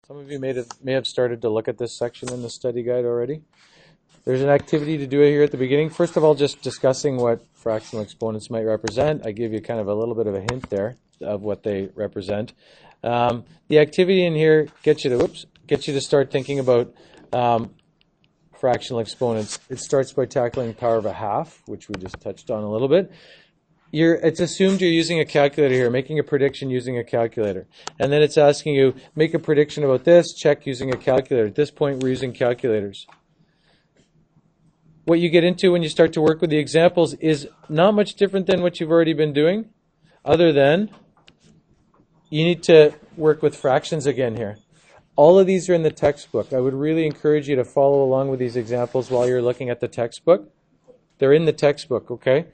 Some of you may have started to look at this section in the study guide already. There's an activity to do here at the beginning. First of all, just discussing what fractional exponents might represent. I give you kind of a little bit of a hint there of what they represent. The activity in here gets you to start thinking about fractional exponents. It starts by tackling power of a half, which we just touched on a little bit. It's assumed you're using a calculator here, making a prediction using a calculator. And then it's asking you, make a prediction about this, check using a calculator. At this point, we're using calculators. What you get into when you start to work with the examples is not much different than what you've already been doing, other than you need to work with fractions again here. All of these are in the textbook. I would really encourage you to follow along with these examples while you're looking at the textbook. They're in the textbook, okay?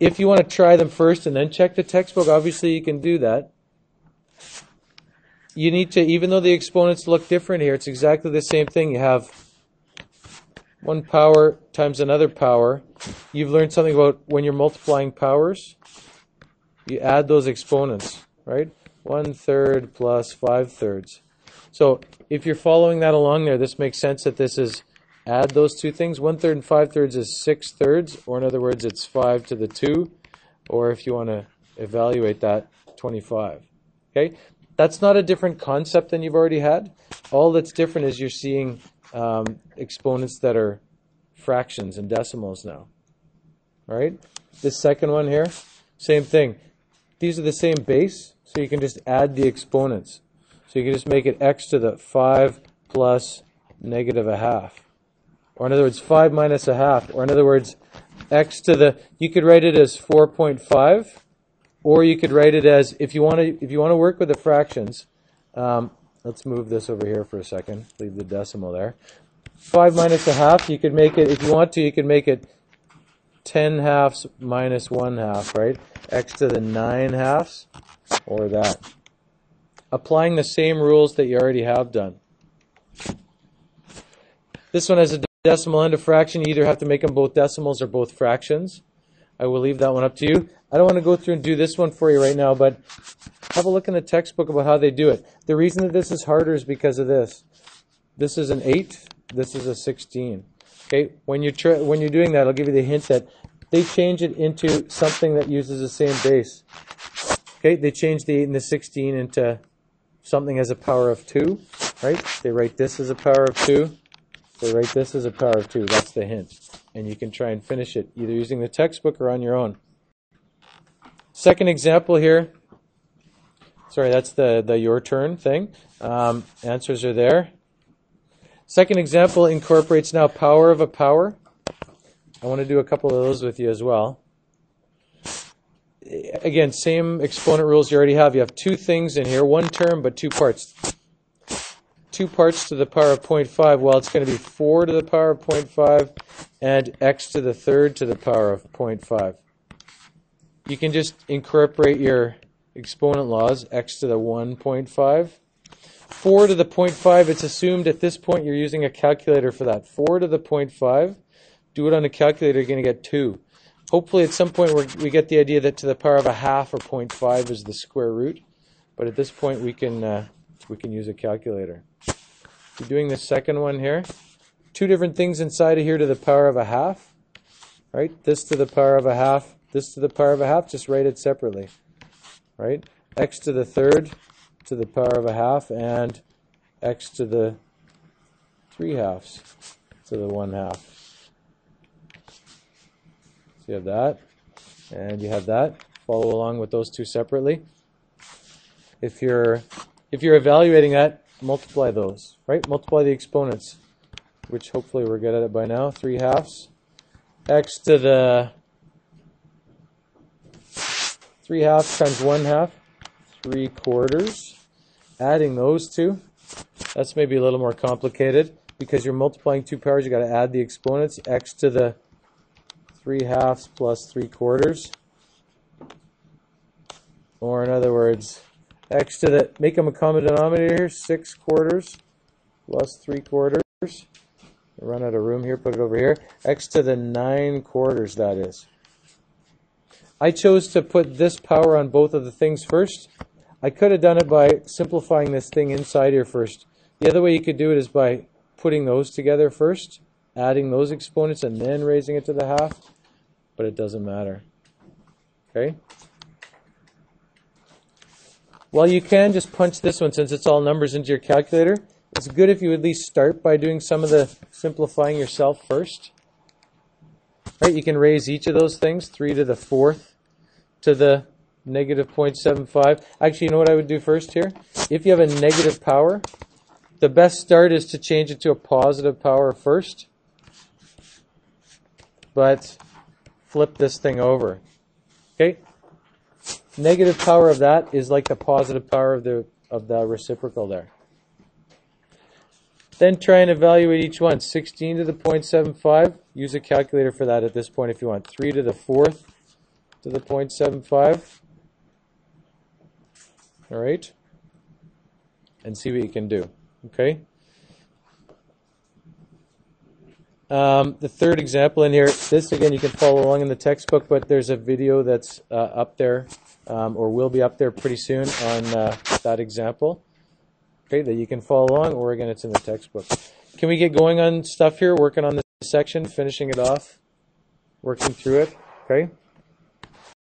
If you want to try them first and then check the textbook, obviously you can do that. You need to, even though the exponents look different here, it's exactly the same thing. You have one power times another power. You've learned something about when you're multiplying powers, you add those exponents, right? 1/3 plus 5/3. So if you're following that along there, this makes sense that this is add those two things. 1/3 and 5/3 is 6/3, or in other words, it's 5 to the 2, or if you want to evaluate that, 25. Okay, that's not a different concept than you've already had. All that's different is you're seeing exponents that are fractions and decimals now. All right, this second one here, same thing. These are the same base, so you can just add the exponents. So you can just make it x to the 5 plus negative a half. Or in other words, 5 minus a half. Or in other words, x to the, you could write it as 4.5, or you could write it as, if you want to work with the fractions, let's move this over here for a second, leave the decimal there. 5 minus a half, you could make it, if you want to, you could make it 10 halves minus 1 half, right? X to the 9 halves, or that. Applying the same rules that you already have done. This one has a decimal and a fraction. You either have to make them both decimals or both fractions. I will leave that one up to you. I don't want to go through and do this one for you right now, but have a look in the textbook about how they do it. The reason that this is harder is because of this. This is an 8. This is a 16. Okay, when you're doing that, I'll give you the hint that they change it into something that uses the same base. Okay, they change the 8 and the 16 into something as a power of 2, right? They write this as a power of 2. They write this as a power of 2. That's the hint. And you can try and finish it either using the textbook or on your own. Second example here. Sorry, that's the your turn thing. Answers are there. Second example incorporates now power of a power. I want to do a couple of those with you as well. Again, same exponent rules you already have. You have two things in here, one term but two parts. 2 parts to the power of 0.5, well, it's going to be 4 to the power of 0.5 and x to the 3rd to the power of 0.5. You can just incorporate your exponent laws, x to the 1.5. 4 to the 0.5, it's assumed at this point you're using a calculator for that. 4 to the 0.5, do it on a calculator, you're going to get 2. Hopefully at some point we get the idea that to the power of a half or 0.5 is the square root, but at this point we can use a calculator. You're doing the second one here. 2 different things inside of here to the power of a half. Right? This to the power of a half, this to the power of a half, just write it separately. Right? X to the 3rd to the power of a half and x to the 3 halves to the 1 half. So you have that and you have that. Follow along with those two separately. If you're evaluating that, multiply those, right? Multiply the exponents, which hopefully we're good at it by now. 3 halves. X to the 3 halves times 1 half, 3/4. Adding those two, that's maybe a little more complicated because you're multiplying 2 powers. You got to add the exponents. X to the 3 halves plus 3/4. Or in other words, x to the, make them a common denominator here, 6/4 plus 3/4. Run out of room here, put it over here. X to the 9/4, that is. I chose to put this power on both of the things first. I could have done it by simplifying this thing inside here first. The other way you could do it is by putting those together first, adding those exponents, and then raising it to the half, but it doesn't matter. Okay? Well, you can just punch this one since it's all numbers into your calculator. It's good if you at least start by doing some of the simplifying yourself first. Right? You can raise each of those things, 3 to the 4th to the negative 0.75. Actually, you know what I would do first here? If you have a negative power, the best start is to change it to a positive power first, but flip this thing over. Okay? Negative power of that is like the positive power of the reciprocal there. Then try and evaluate each one. 16 to the 0.75. Use a calculator for that at this point if you want. 3 to the 4th to the 0.75. All right? And see what you can do. Okay? The third example in here, this again you can follow along in the textbook, but there's a video that's up there, or will be up there pretty soon on that example. Okay, that you can follow along, or again it's in the textbook. Can we get going on stuff here, working on this section, finishing it off, working through it? Okay.